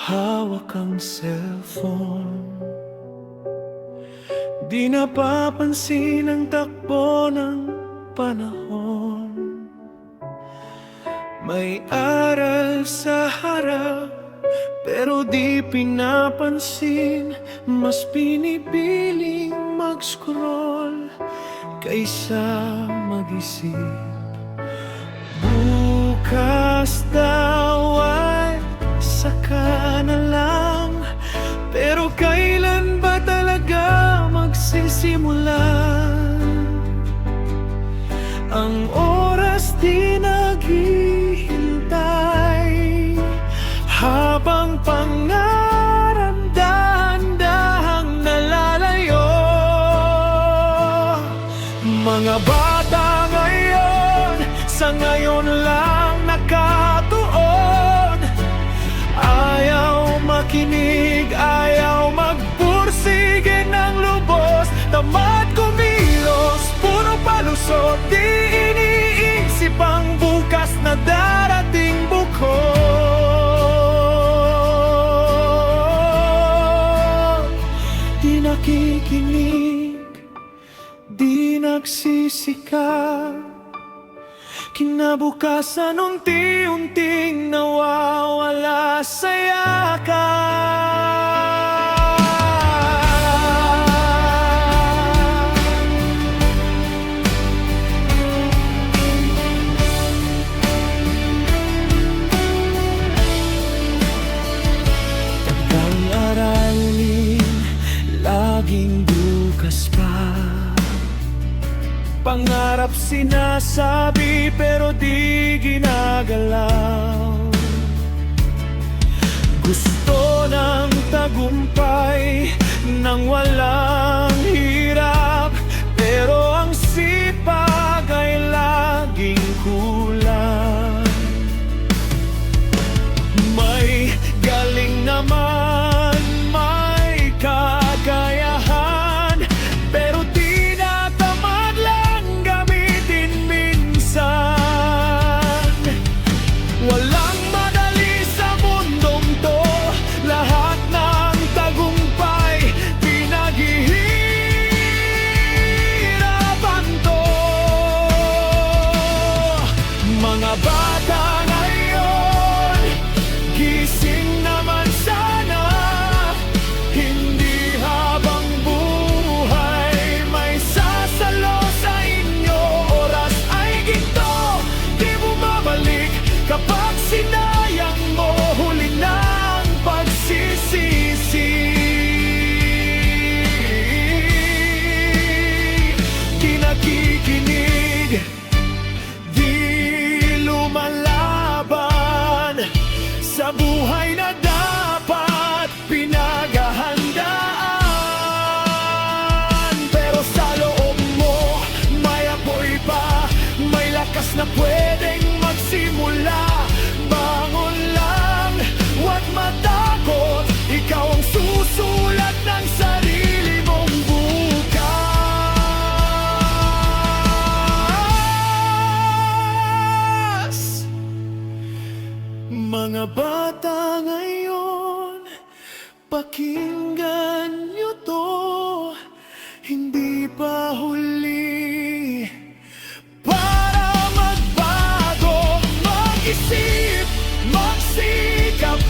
hawak ang cellphone. Di napapansin ang takbo ng panahon. May aral sa harap, pero di pinapansin. Mas pinipiling mag-scroll kaysa mag-isip. Bukas daw ay saka na lang, pero kailan ba talaga magsisimula? Ang oras di naghihintay, habang pangarap dahan-dahang nalalayo. Mga bata ngayon, sa ngayon lang nakatuon. Ayaw makinig, ayaw magpursige ng lubos. Tamad kumilos, puro palusot. Di iniisip ang bukas na darating bukod. Di nakikinig, di nagsisikap. Kinabukasan unti-unting nawawala sa yakap. Tagal aralin, laging bukas pa. Pangarap sinasabi pero di ginagalaw. Gusto ng tagumpay nang walang hirap, pero ang sipag ay laging kulang. May galing naman, may kakayahan, pero di natamad lang gamitin minsan. Walang madali sa mundong to, lahat ng tagumpay pinaghihirapan to. Mga bata ngayon, gising naman sana. Hindi habang buhay may sasalo sa inyo. Oras ay ginto, di bumabalik. Kapag sinayang mo, huli ng pagsisisi. Di nakikinig, di lumalaban sa buhay na dapat pinaghahandaan. Pero sa loob mo, may apoy pa, may lakas na pwedeng magsimula. Bangon lang, huwag matakot, ikaw ang susulat ng sarili mong bukas. Mga bata ngayon, pakinggan niyo to, hindi pa huli para magbago. Mag-isip, magsikap,